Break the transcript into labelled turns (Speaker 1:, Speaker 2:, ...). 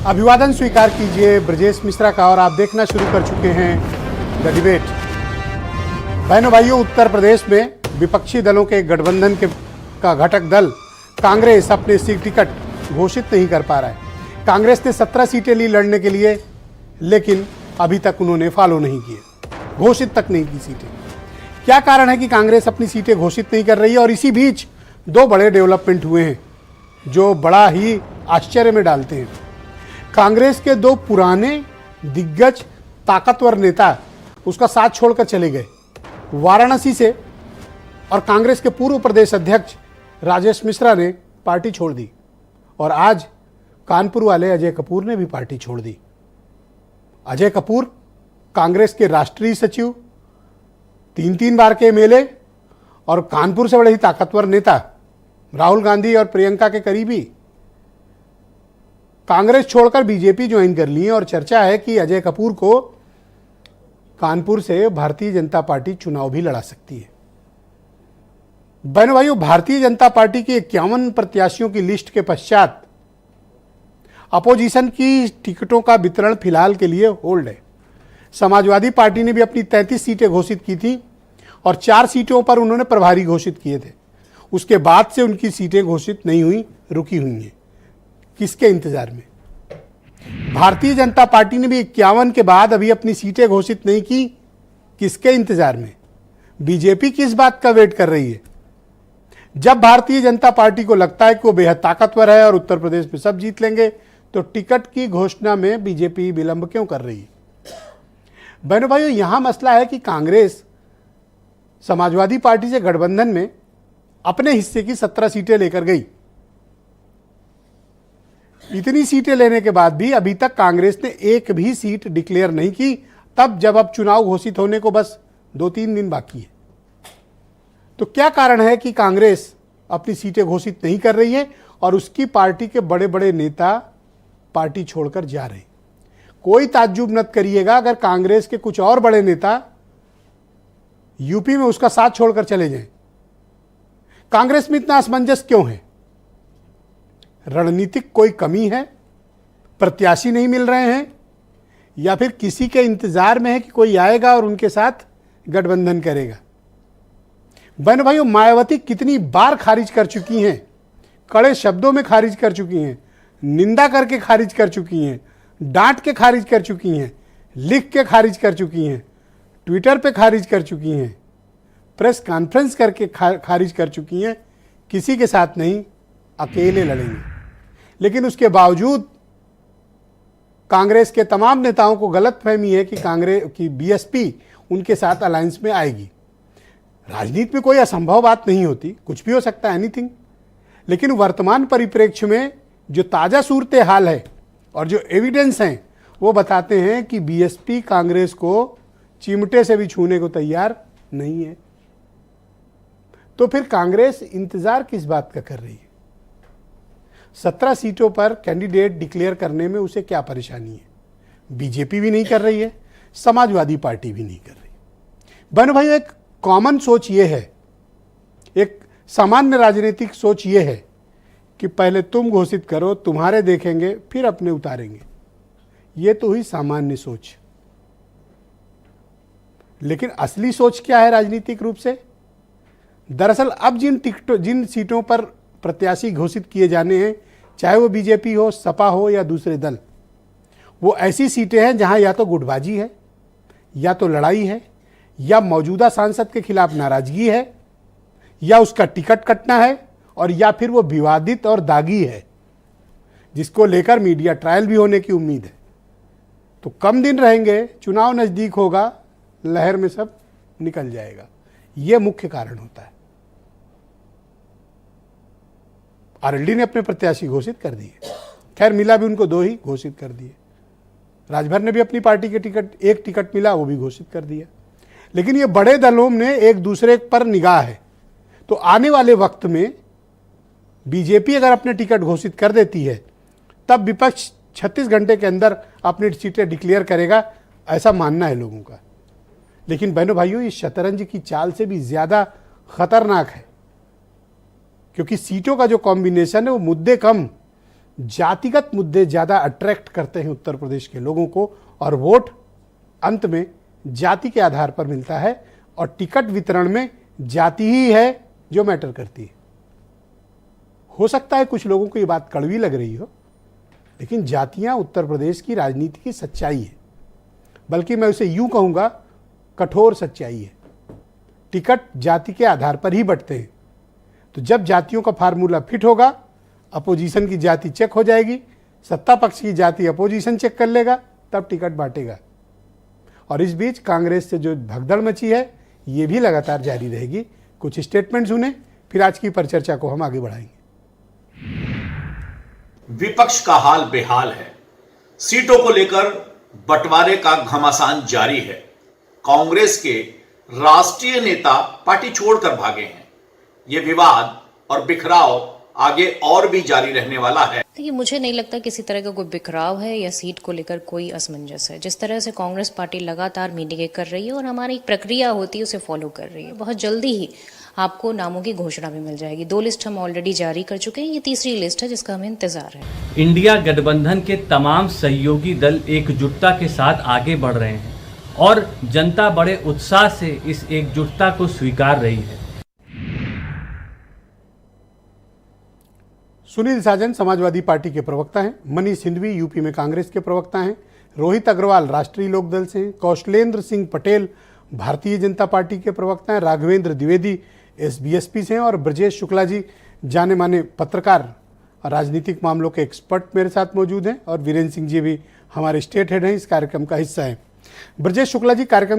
Speaker 1: अभिवादन स्वीकार कीजिए ब्रजेश मिश्रा का और आप देखना शुरू कर चुके हैं द डिबेट। बहनों भाइयों, उत्तर प्रदेश में विपक्षी दलों के गठबंधन का घटक दल कांग्रेस अपने सीट टिकट घोषित नहीं कर पा रहा है। कांग्रेस ने 17 सीटें ली लड़ने के लिए, लेकिन अभी तक उन्होंने फॉलो नहीं किए, घोषित तक नहीं की सीटें। क्या कारण है कि कांग्रेस अपनी सीटें घोषित नहीं कर रही है? और इसी बीच दो बड़े डेवलपमेंट हुए हैं जो बड़ा ही आश्चर्य में डालते हैं। कांग्रेस के दो पुराने दिग्गज ताकतवर नेता उसका साथ छोड़कर चले गए वाराणसी से, और कांग्रेस के पूर्व प्रदेश अध्यक्ष राजेश मिश्रा ने पार्टी छोड़ दी, और आज कानपुर वाले अजय कपूर ने भी पार्टी छोड़ दी। अजय कपूर कांग्रेस के राष्ट्रीय सचिव, 3 बार के एमएलए और कानपुर से बड़े ही ताकतवर नेता, राहुल गांधी और प्रियंका के करीबी, कांग्रेस छोड़कर बीजेपी ज्वाइन कर ली है। और चर्चा है कि अजय कपूर को कानपुर से भारतीय जनता पार्टी चुनाव भी लड़ा सकती है। बहनों भाइयों, भारतीय जनता पार्टी की 51 प्रत्याशियों की लिस्ट के पश्चात अपोजिशन की टिकटों का वितरण फिलहाल के लिए होल्ड है। समाजवादी पार्टी ने भी अपनी 33 सीटें घोषित की थी और 4 सीटों पर उन्होंने प्रभारी घोषित किए थे। उसके बाद से उनकी सीटें घोषित नहीं हुई, रुकी हुई हैं। किसके इंतजार में? भारतीय जनता पार्टी ने भी 51 के बाद अभी अपनी सीटें घोषित नहीं की, किसके इंतजार में? बीजेपी किस बात का वेट कर रही है? जब भारतीय जनता पार्टी को लगता है कि वो बेहद ताकतवर है और उत्तर प्रदेश में सब जीत लेंगे, तो टिकट की घोषणा में बीजेपी विलंब क्यों कर रही है? बहनों भाइयों, यहां मसला है कि कांग्रेस समाजवादी पार्टी से गठबंधन में अपने हिस्से की 17 सीटें लेकर गई। इतनी सीटें लेने के बाद भी अभी तक कांग्रेस ने एक भी सीट डिक्लेयर नहीं की, तब जब अब चुनाव घोषित होने को बस 2-3 दिन बाकी है। तो क्या कारण है कि कांग्रेस अपनी सीटें घोषित नहीं कर रही है और उसकी पार्टी के बड़े बड़े नेता पार्टी छोड़कर जा रहे हैं? कोई ताज्जुब मत करिएगा अगर कांग्रेस के कुछ और बड़े नेता यूपी में उसका साथ छोड़कर चले जाएं। कांग्रेस में इतना असमंजस क्यों है? रणनीतिक कोई कमी है, प्रत्याशी नहीं मिल रहे हैं, या फिर किसी के इंतजार में है कि कोई आएगा और उनके साथ गठबंधन करेगा? बहनों भाइयों, मायावती कितनी बार खारिज कर चुकी हैं, कड़े शब्दों में खारिज कर चुकी हैं, निंदा करके खारिज कर चुकी हैं, डांट के खारिज कर चुकी हैं, लिख के खारिज कर चुकी हैं, ट्विटर पे खारिज कर चुकी हैं, प्रेस कॉन्फ्रेंस करके खारिज कर चुकी हैं। किसी के साथ नहीं, अकेले लड़ेंगे। लेकिन उसके बावजूद कांग्रेस के तमाम नेताओं को गलतफहमी है कि कांग्रेस की बीएसपी उनके साथ अलायंस में आएगी। राजनीति में कोई असंभव बात नहीं होती, कुछ भी हो सकता है, एनीथिंग। लेकिन वर्तमान परिप्रेक्ष्य में जो ताज़ा सूरत हाल है और जो एविडेंस हैं, वो बताते हैं कि बीएसपी कांग्रेस को चिमटे से भी छूने को तैयार नहीं है। तो फिर कांग्रेस इंतजार किस बात का कर रही है? 17 सीटों पर कैंडिडेट डिक्लेयर करने में उसे क्या परेशानी है? बीजेपी भी नहीं कर रही है, समाजवादी पार्टी भी नहीं कर रही। बहनों भाइयों, एक कॉमन सोच ये है, एक सामान्य राजनीतिक सोच ये है कि पहले तुम घोषित करो, तुम्हारे देखेंगे, फिर अपने उतारेंगे। ये तो हुई सामान्य सोच। लेकिन असली सोच क्या है राजनीतिक रूप से? दरअसल अब जिन सीटों पर प्रत्याशी घोषित किए जाने हैं, चाहे वो बीजेपी हो, सपा हो या दूसरे दल, वो ऐसी सीटें हैं जहां या तो गुटबाजी है, या तो लड़ाई है, या मौजूदा सांसद के खिलाफ नाराजगी है, या उसका टिकट कटना है, और या फिर वो विवादित और दागी है जिसको लेकर मीडिया ट्रायल भी होने की उम्मीद है। तो कम दिन रहेंगे, चुनाव नजदीक होगा, लहर में सब निकल जाएगा। ये मुख्य कारण होता है। आरएलडी ने अपने प्रत्याशी घोषित कर दिए, खैर मिला भी उनको 2 ही घोषित कर दिए। राजभर ने भी अपनी पार्टी के एक टिकट मिला, वो भी घोषित कर दिया। लेकिन ये बड़े दलों में एक दूसरे पर निगाह है, तो आने वाले वक्त में बीजेपी अगर अपने टिकट घोषित कर देती है, तब विपक्ष 36 घंटे के अंदर अपनी सीटें डिक्लेयर करेगा, ऐसा मानना है लोगों का। लेकिन बहनों भाइयों, ये शतरंज की चाल से भी ज़्यादा खतरनाक है, क्योंकि सीटों का जो कॉम्बिनेशन है वो मुद्दे कम, जातिगत मुद्दे ज़्यादा अट्रैक्ट करते हैं उत्तर प्रदेश के लोगों को, और वोट अंत में जाति के आधार पर मिलता है, और टिकट वितरण में जाति ही है जो मैटर करती है। हो सकता है कुछ लोगों को ये बात कड़वी लग रही हो, लेकिन जातियां उत्तर प्रदेश की राजनीति की सच्चाई है, बल्कि मैं उसे यूं कहूँगा कठोर सच्चाई है। टिकट जाति के आधार पर ही बंटते हैं, तो जब जातियों का फार्मूला फिट होगा, अपोजिशन की जाति चेक हो जाएगी, सत्ता पक्ष की जाति अपोजिशन चेक कर लेगा, तब टिकट बांटेगा। और इस बीच कांग्रेस से जो भगदड़ मची है ये भी लगातार जारी रहेगी। कुछ स्टेटमेंट सुने, फिर आज की परिचर्चा को हम आगे बढ़ाएंगे।
Speaker 2: विपक्ष का हाल बेहाल है। सीटों को लेकर बंटवारे का घमासान जारी है। कांग्रेस के राष्ट्रीय नेता पार्टी छोड़कर भागे हैं। यह विवाद और बिखराव आगे और भी जारी रहने वाला है।
Speaker 3: देखिए, मुझे नहीं लगता किसी तरह का कोई बिखराव है या सीट को लेकर कोई असमंजस है। जिस तरह से कांग्रेस पार्टी लगातार मीटिंगें कर रही है और हमारी एक प्रक्रिया होती है उसे फॉलो कर रही है, बहुत जल्दी ही आपको नामों की घोषणा भी मिल जाएगी। 2 लिस्ट हम ऑलरेडी जारी कर चुके हैं, ये तीसरी लिस्ट है जिसका हमें इंतजार है।
Speaker 4: इंडिया गठबंधन के तमाम सहयोगी दल एकजुटता के साथ आगे बढ़ रहे हैं और जनता बड़े उत्साह से इस एकजुटता को स्वीकार रही है।
Speaker 1: सुनील साजन समाजवादी पार्टी के प्रवक्ता हैं, मनीष सिंधवी यूपी में कांग्रेस के प्रवक्ता हैं, रोहित अग्रवाल राष्ट्रीय लोकदल से हैं, कौशलेंद्र सिंह पटेल भारतीय जनता पार्टी के प्रवक्ता हैं, राघवेंद्र द्विवेदी एसबीएसपी से हैं, और ब्रजेश शुक्ला जी जाने माने पत्रकार राजनीतिक मामलों के एक्सपर्ट मेरे साथ मौजूद हैं, और वीरेंद्र सिंह जी भी हमारे स्टेट हेड हैं, इस कार्यक्रम का हिस्सा हैं। ब्रजेश शुक्ला जी, कार्यक्रम